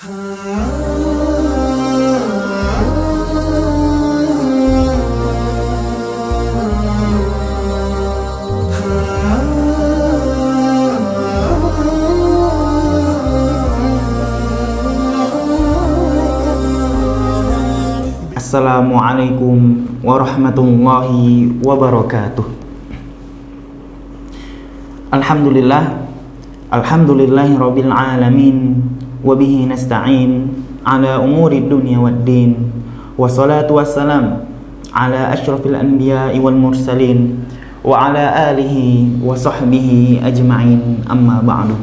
Assalamualaikum warahmatullahi wabarakatuh. Alhamdulillahi rabbil alamin, wabihi nasta'in ala umuri dunya waddin, wassalatu wassalam ala asyrafil anbiya'i wal mursalin wa ala alihi wa sahbihi ajma'in, amma ba'du.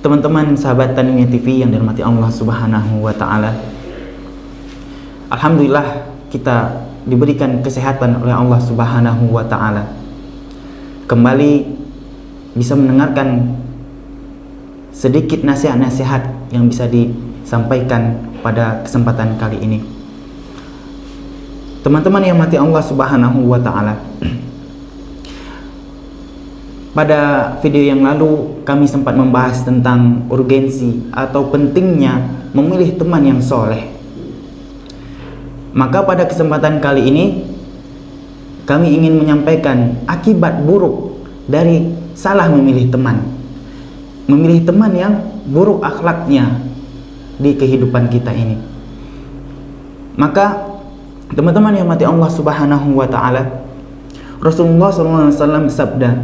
Teman-teman sahabat Tanimiyah TV yang dirahmati Allah Subhanahu wa ta'ala, alhamdulillah kita diberikan kesehatan oleh Allah Subhanahu wa ta'ala, kembali bisa mendengarkan sedikit nasihat-nasihat yang bisa disampaikan pada kesempatan kali ini. Teman-teman yang mati Allah Subhanahu wa ta'ala, pada video yang lalu kami sempat membahas tentang urgensi atau pentingnya memilih teman yang soleh. Maka pada kesempatan kali ini kami ingin menyampaikan akibat buruk dari salah memilih teman. Memilih teman yang buruk akhlaknya di kehidupan kita ini. Maka teman-teman yang mati Allah Subhanahu wa ta'ala, Rasulullah SAW bersabda,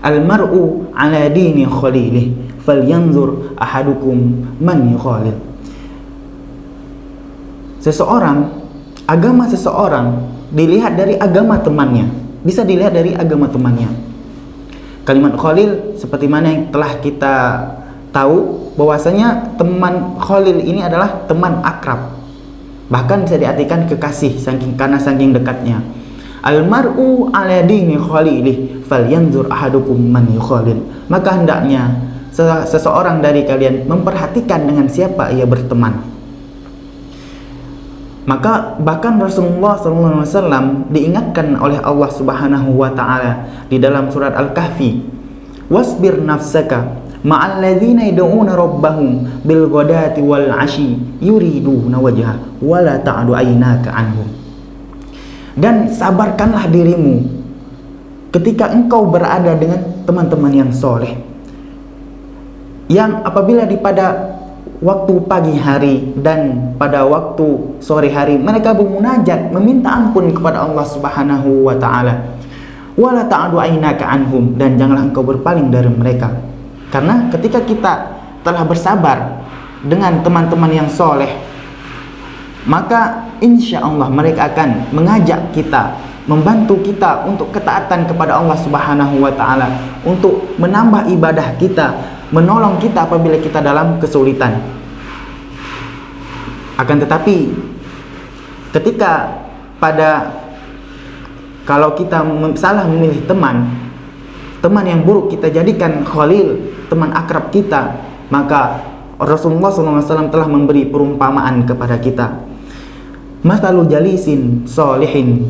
"Al-mar'u ala dini khalilih, falyanzur ahadukum man yukhalil." Agama seseorang dilihat dari agama temannya. Bisa dilihat dari agama temannya. Kalimat khalil seperti mana yang telah kita tahu bahwasanya teman khalil ini adalah teman akrab. Bahkan bisa diartikan kekasih karena saking dekatnya. Al-mar'u ala dini khalilih, falyanzur ahadukum man yukhalil. Maka hendaknya seseorang dari kalian memperhatikan dengan siapa ia berteman. Maka bahkan Rasulullah SAW diingatkan oleh Allah Subhanahu wa ta'ala di dalam surat Al-Kahfi, "Wasbir nafsaka ma'al ladzina yad'una rabbahum bil ghadati wal 'ashi yuriduna wajha wa la ta'du 'ainaka 'anhum." Dan sabarkanlah dirimu ketika engkau berada dengan teman-teman yang soleh, yang apabila pada waktu pagi hari dan pada waktu sore hari mereka bermunajat meminta ampun kepada Allah Subhanahu wa ta'ala. Wala ta'adu ainaka anhum, dan janganlah engkau berpaling dari mereka. Karena ketika kita telah bersabar dengan teman-teman yang soleh, maka insya Allah mereka akan mengajak kita, membantu kita untuk ketaatan kepada Allah Subhanahu wa ta'ala, untuk menambah ibadah kita, menolong kita apabila kita dalam kesulitan. Akan tetapi ketika kalau kita salah memilih teman yang buruk kita jadikan khalil, teman akrab kita, maka Rasulullah SAW telah memberi perumpamaan kepada kita. Mathalu jalisin solihin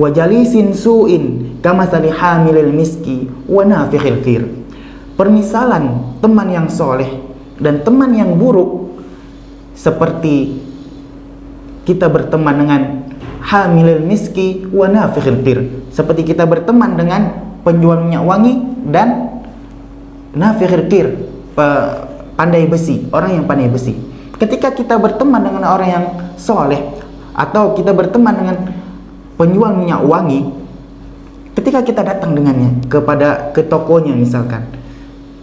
wa jalisin su'in kamathali hamilil miski wa nafikhil qir. Permisalan teman yang soleh dan teman yang buruk seperti kita berteman dengan hamilil miski wa nafikhil qir, seperti kita berteman dengan penjual minyak wangi dan nafikhil qir, pandai besi, orang yang pandai besi. Ketika kita berteman dengan orang yang soleh atau kita berteman dengan penjual minyak wangi, ketika kita datang dengannya ke tokonya misalkan,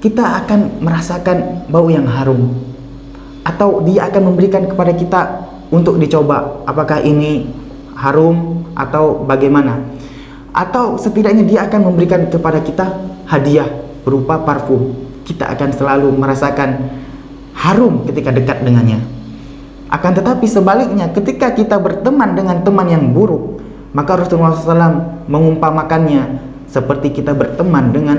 kita akan merasakan bau yang harum, atau dia akan memberikan kepada kita untuk dicoba apakah ini harum atau bagaimana, atau setidaknya dia akan memberikan kepada kita hadiah berupa parfum. Kita akan selalu merasakan harum ketika dekat dengannya. Akan tetapi sebaliknya, ketika kita berteman dengan teman yang buruk, maka Rasulullah SAW mengumpamakannya seperti kita berteman dengan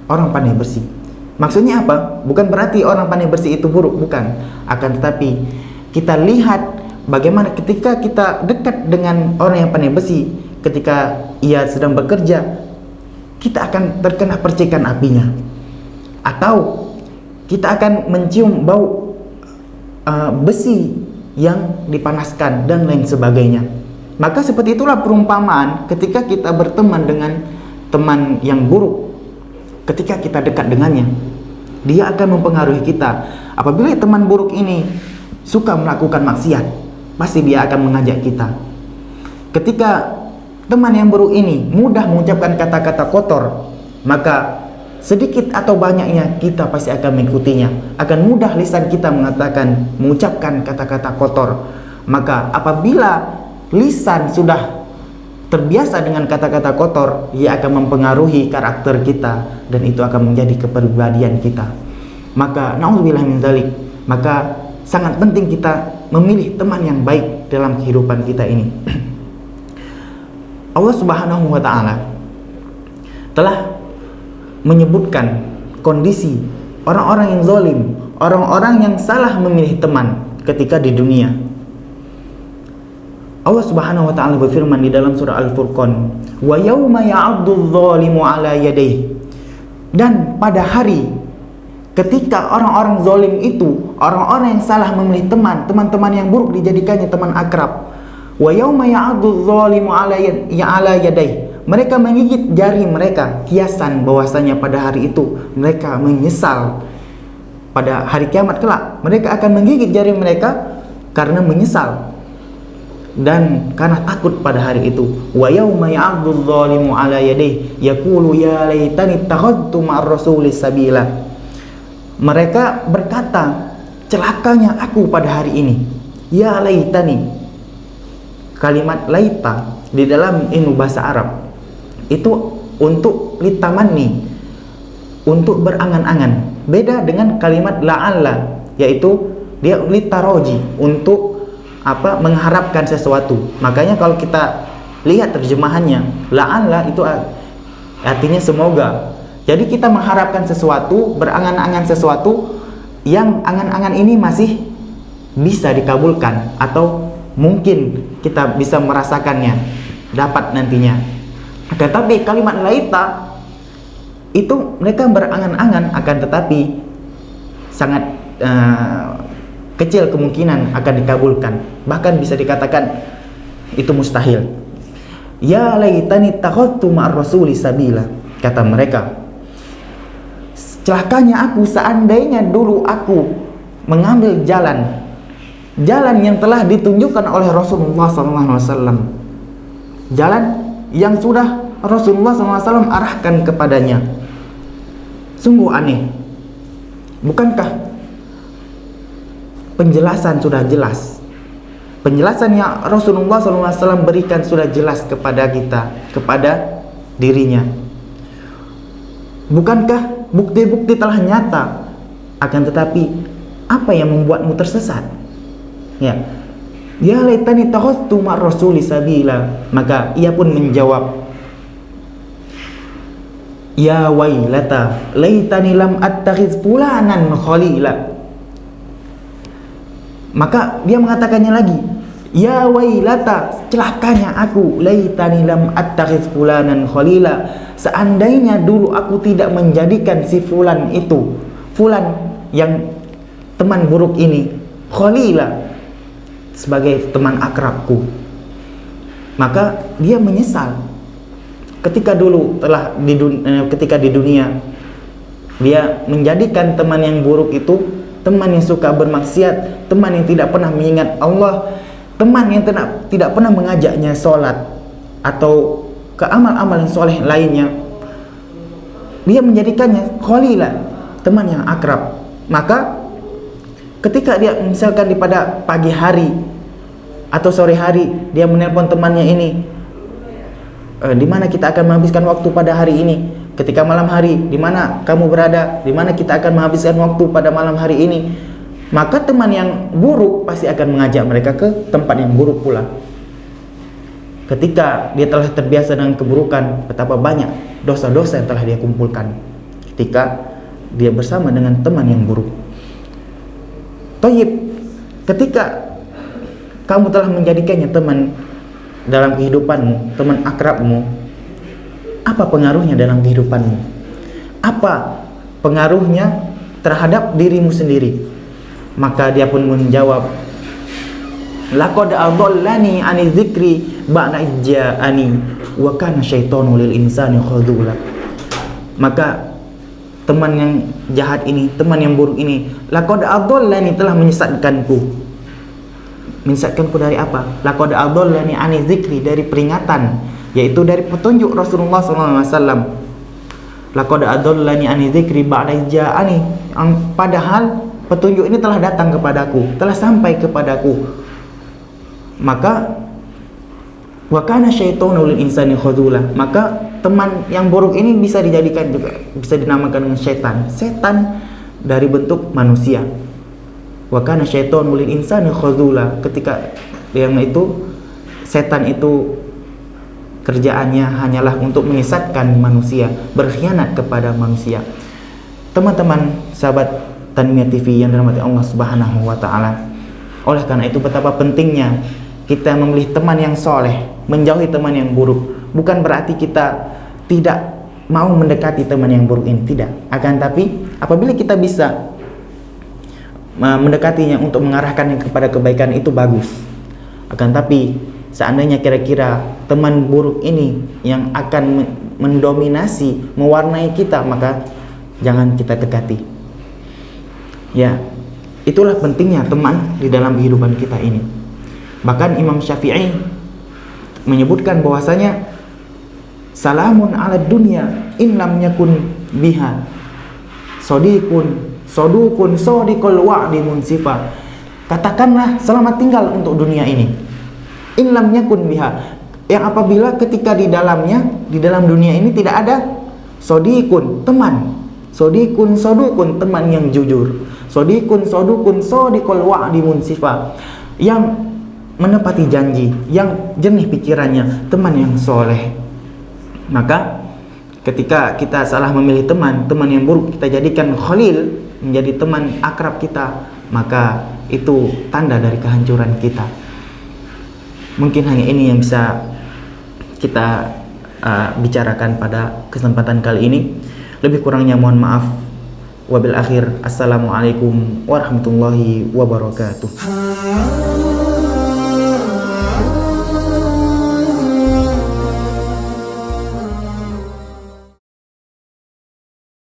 orang pandai besi. Maksudnya apa? Bukan berarti orang pandai besi itu buruk, bukan. Akan tetapi kita lihat bagaimana ketika kita dekat dengan orang yang pandai besi, ketika ia sedang bekerja, kita akan terkena percikan apinya. Atau kita akan mencium bau besi yang dipanaskan dan lain sebagainya. Maka seperti itulah perumpamaan ketika kita berteman dengan teman yang buruk. Ketika kita dekat dengannya, dia akan mempengaruhi kita. Apabila teman buruk ini suka melakukan maksiat, pasti dia akan mengajak kita. Ketika teman yang buruk ini mudah mengucapkan kata-kata kotor, maka sedikit atau banyaknya kita pasti akan mengikutinya. Akan mudah lisan kita mengucapkan kata-kata kotor. Maka apabila lisan sudah terbiasa dengan kata-kata kotor, ia akan mempengaruhi karakter kita dan itu akan menjadi kepribadian kita. Maka naudzubillah min dzalik, maka sangat penting kita memilih teman yang baik dalam kehidupan kita ini. Allah Subhanahu wa taala telah menyebutkan kondisi orang-orang yang zalim, orang-orang yang salah memilih teman ketika di dunia. Allah Subhanahu wa taala berfirman di dalam surah Al-Furqan, "Wa yauma ya'addu adh-dhalimu 'ala yadayhi." Dan pada hari ketika orang-orang zalim itu, orang-orang yang salah memilih teman-teman yang buruk dijadikannya teman akrab. Wa yauma ya'addu adh-dhalimu 'ala yadayhi. Mereka menggigit jari mereka, kiasan bahwasanya pada hari itu mereka menyesal. Pada hari kiamat kelak, mereka akan menggigit jari mereka karena menyesal dan karena takut pada hari itu. Wa yauma ya'addu adh-dhalimu 'ala yadayhi yaqulu ya laitani ittakhadtu ma'ar rasuli sabila. Mereka berkata, celakanya aku pada hari ini. Ya laitani. Kalimat laita di dalam bahasa Arab itu untuk litamanni, untuk berangan-angan. Beda dengan kalimat la'alla, yaitu dia litaroji, untuk mengharapkan sesuatu. Makanya kalau kita lihat terjemahannya, la'alla itu artinya semoga. Jadi kita mengharapkan sesuatu, berangan-angan sesuatu yang angan-angan ini masih bisa dikabulkan, atau mungkin kita bisa merasakannya, dapat nantinya. Tetapi kalimat laita itu mereka berangan-angan, akan tetapi sangat kecil kemungkinan akan dikabulkan. Bahkan bisa dikatakan itu mustahil. Ya laitani takhadtu ma'ar rasuli sabila, kata mereka, celakanya aku seandainya dulu aku mengambil jalan yang telah ditunjukkan oleh Rasulullah SAW, jalan yang sudah Rasulullah SAW arahkan kepadanya. Sungguh aneh, bukankah penjelasan sudah jelas? Penjelasan yang Rasulullah SAW berikan sudah jelas kepada kita, kepada dirinya. Bukankah bukti-bukti telah nyata? Akan tetapi apa yang membuatmu tersesat? Ya laitani takhadtu ma'ar rasuli sabila. Maka ia pun menjawab, ya wailata laitani lam attakhiz fulanan khalila. Maka dia mengatakannya lagi, ya wailata, celakanya aku, laitani lam attakhiz fulanan khalila, seandainya dulu aku tidak menjadikan si fulan itu, fulan yang teman buruk ini, khalila, sebagai teman akrabku. Maka dia menyesal ketika dulu ketika di dunia dia menjadikan teman yang buruk itu teman yang suka bermaksiat, teman yang tidak pernah mengingat Allah, teman yang tidak pernah mengajaknya sholat atau ke amal-amal yang soleh lainnya. Dia menjadikannya khalila, teman yang akrab. Maka ketika dia misalkan pada pagi hari atau sore hari dia menelpon temannya ini, di mana kita akan menghabiskan waktu pada hari ini? Ketika malam hari, di mana kamu berada? Di mana kita akan menghabiskan waktu pada malam hari ini? Maka teman yang buruk pasti akan mengajak mereka ke tempat yang buruk pula. Ketika dia telah terbiasa dengan keburukan, betapa banyak dosa-dosa yang telah dia kumpulkan ketika dia bersama dengan teman yang buruk. Thayyib, ketika kamu telah menjadikannya teman dalam kehidupanmu, teman akrabmu, apa pengaruhnya dalam kehidupanmu? Apa pengaruhnya terhadap dirimu sendiri. Maka dia pun menjawab, laqad adallani 'ani dzikri ba'da ijja'ani wa kana syaitanu lil insani khadzula. Maka teman yang jahat ini, teman yang buruk ini, laqad adallani, telah menyesatkanku. Menyesatkanku dari apa? Laqad adallani 'ani dzikri, dari peringatan, yaitu dari petunjuk Rasulullah SAW. Laqad adallani 'ani dzikri ba'da ijja'ani, padahal petunjuk ini telah datang kepadaku, telah sampai kepadaku. Maka wa kana syaitanu lil insani khadzula, maka teman yang buruk ini bisa dijadikan juga, bisa dinamakan dengan setan dari bentuk manusia. Wa kana syaitanu lil insani khadzula, ketika yang itu setan itu kerjaannya hanyalah untuk menyesatkan manusia, berkhianat kepada manusia. Teman-teman sahabat Tanmiyah TV yang dirahmati Allah Subhanahu wa taala, oleh karena itu betapa pentingnya kita memilih teman yang soleh, menjauhi teman yang buruk. Bukan berarti kita tidak mau mendekati teman yang buruk ini, tidak. Akan tapi apabila kita bisa mendekatinya untuk mengarahkannya kepada kebaikan, itu bagus. Akan tapi seandainya kira-kira teman buruk ini yang akan mendominasi, mewarnai kita, maka jangan kita dekati. Ya, itulah pentingnya teman di dalam kehidupan kita ini. Bahkan Imam Syafi'i menyebutkan bahwasanya salamun ala dunya in lam yakun biha sodukun sodikul wa'di munsifa. Katakanlah selamat tinggal untuk dunia ini, in lam yakun biha, yang apabila ketika di dalamnya, di dalam dunia ini tidak ada sodikun, teman, sodikun sodukun, teman yang jujur, sodikun sodukun sodikul wa'di munsifa, yang menepati janji, yang jernih pikirannya, teman yang soleh. Maka ketika kita salah memilih teman yang buruk kita jadikan khalil, menjadi teman akrab kita, maka itu tanda dari kehancuran kita. Mungkin hanya ini yang bisa kita bicarakan pada kesempatan kali ini. Lebih kurangnya mohon maaf. Wabil akhir, assalamualaikum warahmatullahi wabarakatuh.